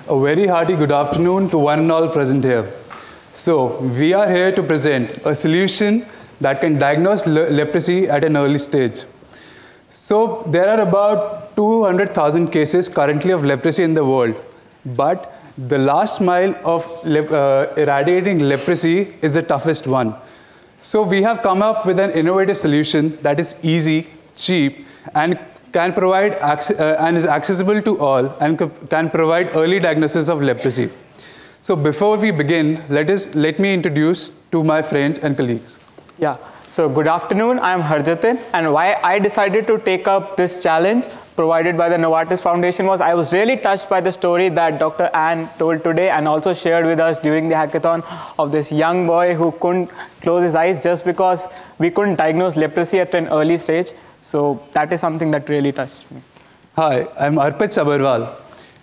A very hearty good afternoon to one and all present here. So, we are here to present a solution that can diagnose leprosy at an early stage. So, there are about 200,000 cases currently of leprosy in the world, but the last mile of eradicating leprosy is the toughest one. So, we have come up with an innovative solution that is easy, cheap, and can provide and is accessible to all and can provide early diagnosis of leprosy. So before we begin, let me introduce to my friends and colleagues. Yeah, so good afternoon, I am Harjatin, and why I decided to take up this challenge provided by the Novartis Foundation was I was really touched by the story that Dr. Anne told today and also shared with us during the hackathon of this young boy who couldn't close his eyes just because we couldn't diagnose leprosy at an early stage. So that is something that really touched me. Hi, I'm Arpit Sabarwal.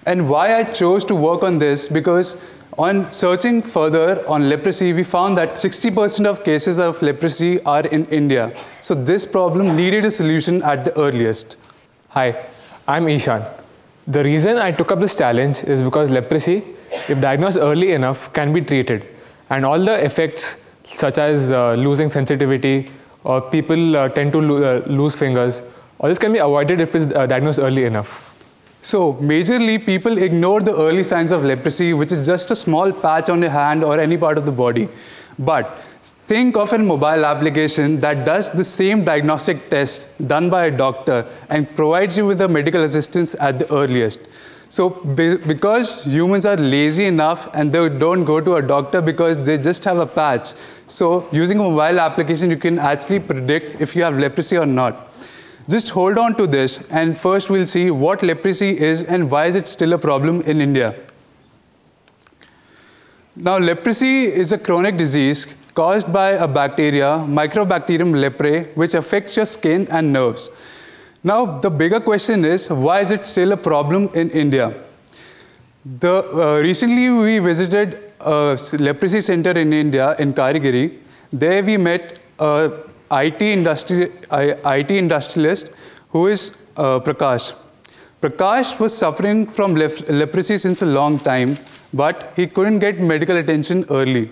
And why I chose to work on this, because on searching further on leprosy, we found that 60% of cases of leprosy are in India. So this problem needed a solution at the earliest. Hi, I'm Ishan. The reason I took up this challenge is because leprosy, if diagnosed early enough, can be treated. And all the effects, such as losing sensitivity, or people tend to lose fingers, all this can be avoided if it's diagnosed early enough. So, majorly, people ignore the early signs of leprosy, which is just a small patch on your hand or any part of the body. But think of a mobile application that does the same diagnostic test done by a doctor and provides you with the medical assistance at the earliest. So, because humans are lazy enough and they don't go to a doctor because they just have a patch. So, using a mobile application, you can actually predict if you have leprosy or not. Just hold on to this, and first we'll see what leprosy is and why is it still a problem in India. Now, leprosy is a chronic disease caused by a bacteria, Mycobacterium leprae, which affects your skin and nerves. Now, the bigger question is, why is it still a problem in India? Recently, we visited a leprosy center in India, in Karigiri. There we met a IT industrialist who is Prakash. Prakash was suffering from leprosy since a long time, but he couldn't get medical attention early.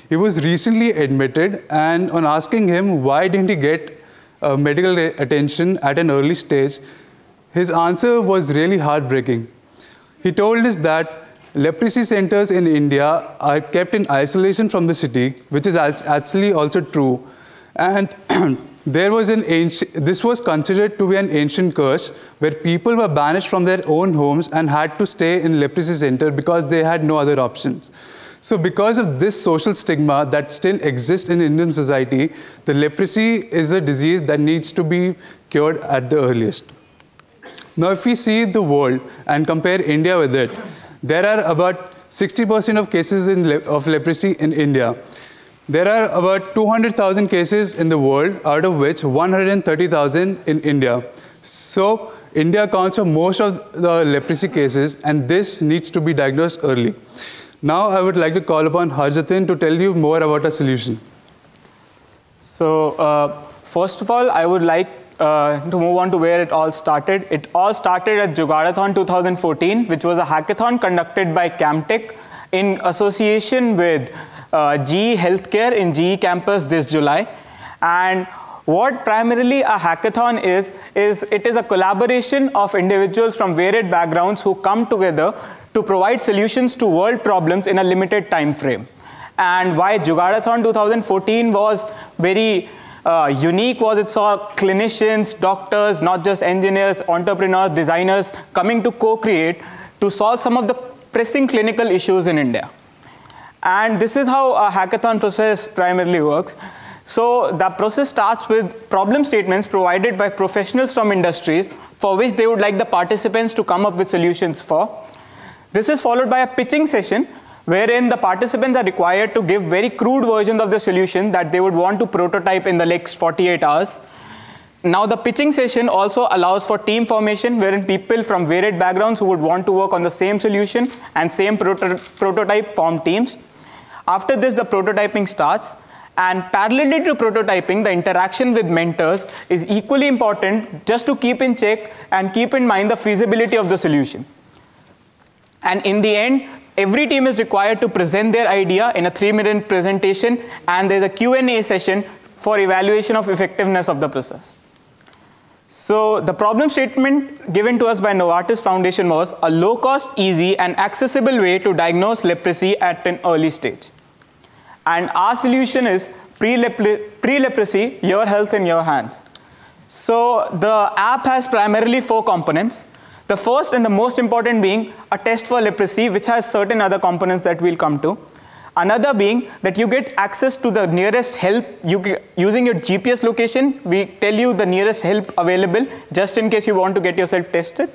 He was recently admitted, and on asking him why didn't he get medical attention at an early stage, his answer was really heartbreaking. He told us that leprosy centers in India are kept in isolation from the city, which is actually also true. And this was considered to be an ancient curse where people were banished from their own homes and had to stay in leprosy center because they had no other options. So because of this social stigma that still exists in Indian society, the leprosy is a disease that needs to be cured at the earliest. Now, if we see the world and compare India with it, there are about 60% of cases of leprosy in India. There are about 200,000 cases in the world, out of which 130,000 in India. So, India accounts for most of the leprosy cases, and this needs to be diagnosed early. Now, I would like to call upon Harjatin to tell you more about a solution. So, first of all, I would like to move on to where it all started. It all started at Jugadathon 2014, which was a hackathon conducted by Camtech in association with GE Healthcare in GE campus this July. And what primarily a hackathon is it is a collaboration of individuals from varied backgrounds who come together to provide solutions to world problems in a limited time frame. And why Jugadathon 2014 was very unique was it saw clinicians, doctors, not just engineers, entrepreneurs, designers coming to co-create to solve some of the pressing clinical issues in India. And this is how a hackathon process primarily works. So the process starts with problem statements provided by professionals from industries for which they would like the participants to come up with solutions for. This is followed by a pitching session wherein the participants are required to give very crude versions of the solution that they would want to prototype in the next 48 hours. Now the pitching session also allows for team formation wherein people from varied backgrounds who would want to work on the same solution and same prototype form teams. After this, the prototyping starts, and parallelly to prototyping, the interaction with mentors is equally important just to keep in check and keep in mind the feasibility of the solution. And in the end, every team is required to present their idea in a 3-minute presentation, and there's a Q&A session for evaluation of effectiveness of the process. So the problem statement given to us by Novartis Foundation was a low-cost, easy, and accessible way to diagnose leprosy at an early stage. And our solution is pre-leprosy, your health in your hands. So the app has primarily 4 components. The first and the most important being a test for leprosy, which has certain other components that we'll come to. Another being that you get access to the nearest help using your GPS location. We tell you the nearest help available just in case you want to get yourself tested.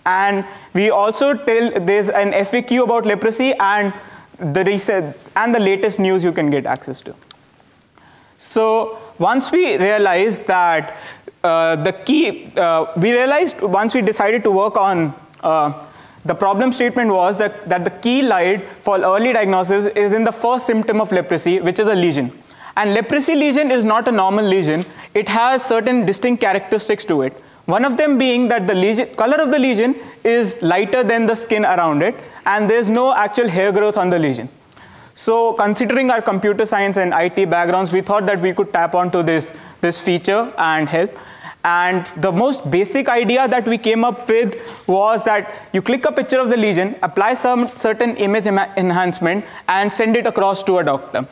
And we also tell there's an FAQ about leprosy and the latest news you can get access to. So once we realized that once we decided to work on the problem statement was that the key light for early diagnosis is in the first symptom of leprosy, which is a lesion. And leprosy lesion is not a normal lesion. It has certain distinct characteristics to it. One of them being that the color of the lesion is lighter than the skin around it, and there's no actual hair growth on the lesion. So considering our computer science and IT backgrounds, we thought that we could tap onto this feature and help. And the most basic idea that we came up with was that you click a picture of the lesion, apply some certain image enhancement, and send it across to a doctor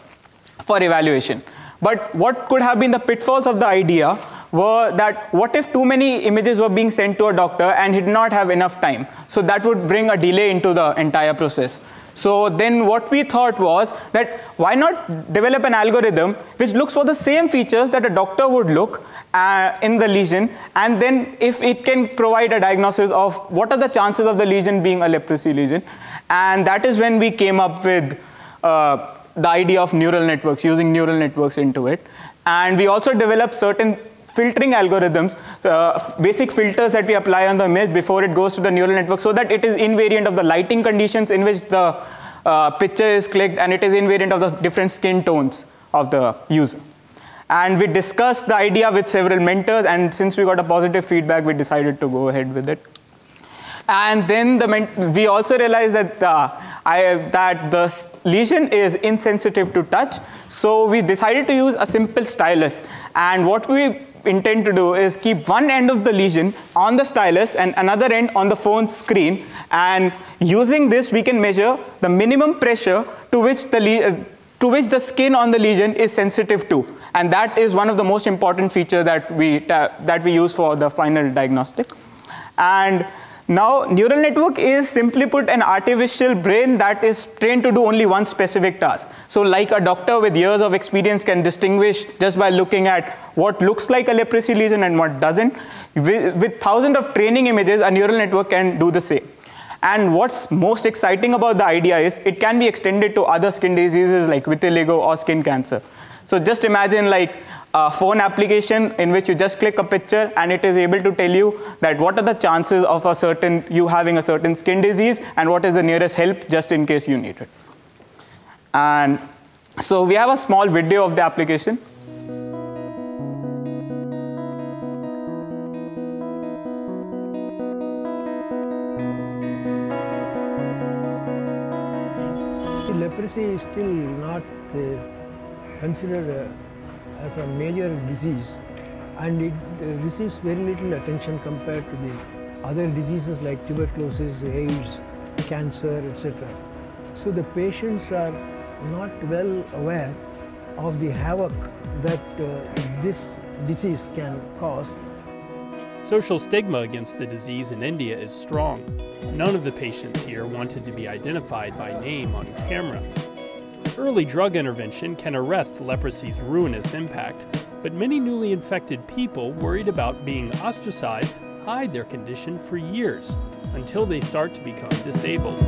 for evaluation. But what could have been the pitfalls of the idea were that what if too many images were being sent to a doctor and he did not have enough time? So that would bring a delay into the entire process. So then what we thought was that why not develop an algorithm which looks for the same features that a doctor would look in the lesion, and then if it can provide a diagnosis of what are the chances of the lesion being a leprosy lesion. And that is when we came up with the idea of neural networks, using neural networks into it. And we also developed certain filtering algorithms, basic filters that we apply on the image before it goes to the neural network, so that it is invariant of the lighting conditions in which the picture is clicked, and it is invariant of the different skin tones of the user. And we discussed the idea with several mentors, and since we got a positive feedback, we decided to go ahead with it. And then we also realized that that the lesion is insensitive to touch, so we decided to use a simple stylus. And what we intend to do is keep one end of the lesion on the stylus and another end on the phone screen, and using this we can measure the minimum pressure to which the skin on the lesion is sensitive to. And that is one of the most important features that we use for the final diagnostic. And now, neural network is simply put an artificial brain that is trained to do only one specific task. So like a doctor with years of experience can distinguish just by looking at what looks like a leprosy lesion and what doesn't, with thousands of training images, a neural network can do the same. And what's most exciting about the idea is it can be extended to other skin diseases like vitiligo or skin cancer. So just imagine like a phone application in which you just click a picture and it is able to tell you that what are the chances of you having a certain skin disease and what is the nearest help just in case you need it. And so we have a small video of the application. Leprosy is still not considered as a major disease, and it receives very little attention compared to the other diseases like tuberculosis, AIDS, cancer, etc. So the patients are not well aware of the havoc that this disease can cause. Social stigma against the disease in India is strong. None of the patients here wanted to be identified by name on camera. Early drug intervention can arrest leprosy's ruinous impact, but many newly infected people worried about being ostracized hide their condition for years until they start to become disabled.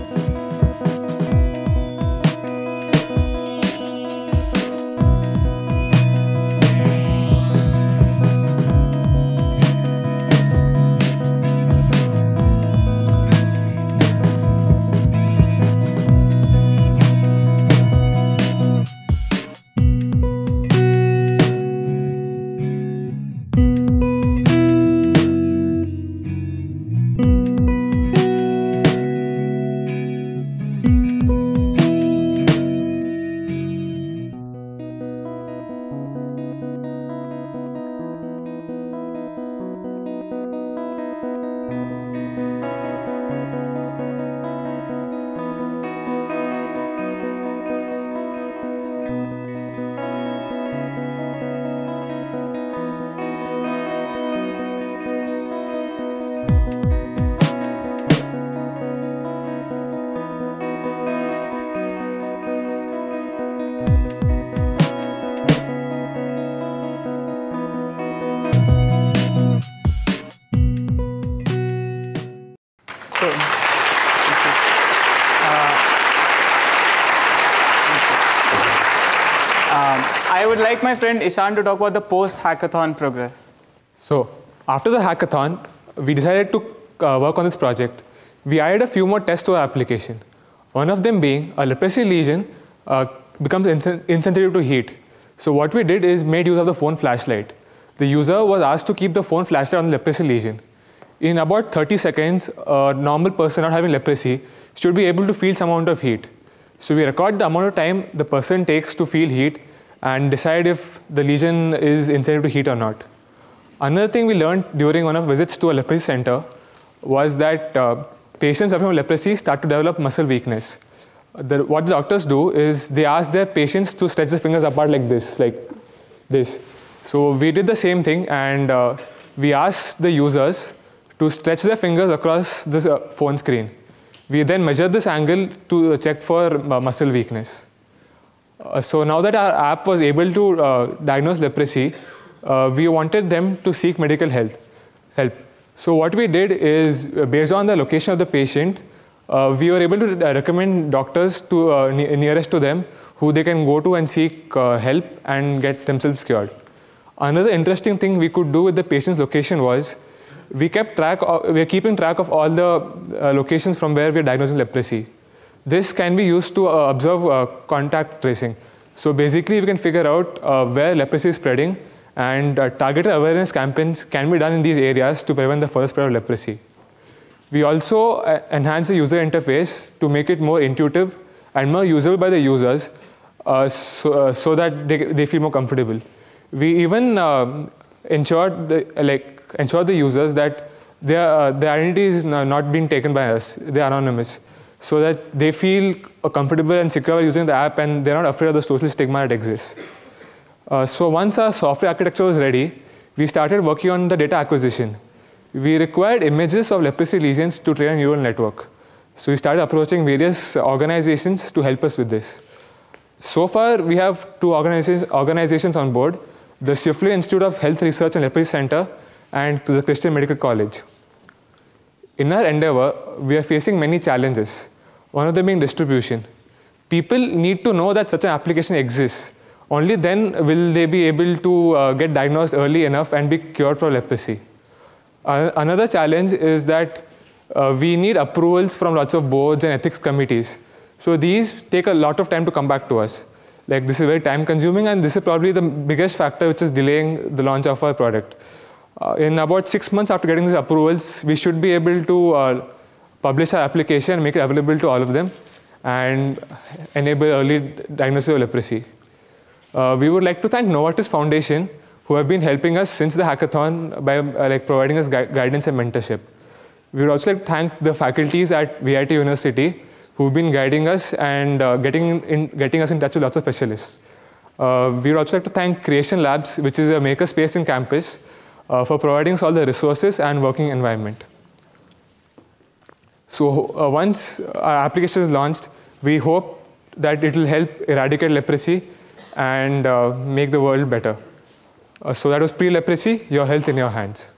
So, I would like my friend Ishan to talk about the post-hackathon progress. So after the hackathon, we decided to work on this project. We added a few more tests to our application. One of them being a leprosy lesion becomes insensitive to heat. So what we did is made use of the phone flashlight. The user was asked to keep the phone flashlight on the leprosy lesion. In about 30 seconds, a normal person not having leprosy should be able to feel some amount of heat. So we record the amount of time the person takes to feel heat and decide if the lesion is insensitive to heat or not. Another thing we learned during one of our visits to a leprosy center was that patients suffering from leprosy start to develop muscle weakness. What the doctors do is they ask their patients to stretch their fingers apart like this. So we did the same thing, and we asked the users to stretch their fingers across this phone screen. We then measured this angle to check for muscle weakness. So now that our app was able to diagnose leprosy, we wanted them to seek medical help. So what we did is, based on the location of the patient, we were able to recommend doctors to nearest to them who they can go to and seek help and get themselves cured. Another interesting thing we could do with the patient's location was we are keeping track of all the locations from where we are diagnosing leprosy. This can be used to observe contact tracing. So basically, we can figure out where leprosy is spreading, and targeted awareness campaigns can be done in these areas to prevent the further spread of leprosy. We also enhance the user interface to make it more intuitive and more usable by the users so that they feel more comfortable. We even ensured the users that their identity is not being taken by us, they're anonymous, so that they feel comfortable and secure using the app and they're not afraid of the social stigma that exists. So once our software architecture was ready, we started working on the data acquisition. We required images of leprosy lesions to train a neural network. So we started approaching various organizations to help us with this. So far, we have two organizations on board: the Shifley Institute of Health Research and Leprosy Center and the Christian Medical College. In our endeavor, we are facing many challenges, one of them being distribution. People need to know that such an application exists. Only then will they be able to get diagnosed early enough and be cured for leprosy. Another challenge is that we need approvals from lots of boards and ethics committees. So these take a lot of time to come back to us. Like, this is very time consuming, and this is probably the biggest factor which is delaying the launch of our product. In about 6 months after getting these approvals, we should be able to publish our application and make it available to all of them and enable early diagnosis of leprosy. We would like to thank Novartis Foundation, who have been helping us since the hackathon by providing us guidance and mentorship. We would also like to thank the faculties at VIT University who've been guiding us and getting us in touch with lots of specialists. We would also like to thank Creation Labs, which is a maker space in campus, for providing us all the resources and working environment. So once our application is launched, we hope that it will help eradicate leprosy and make the world better. So that was Pre-Leprosy, Your Health in Your Hands.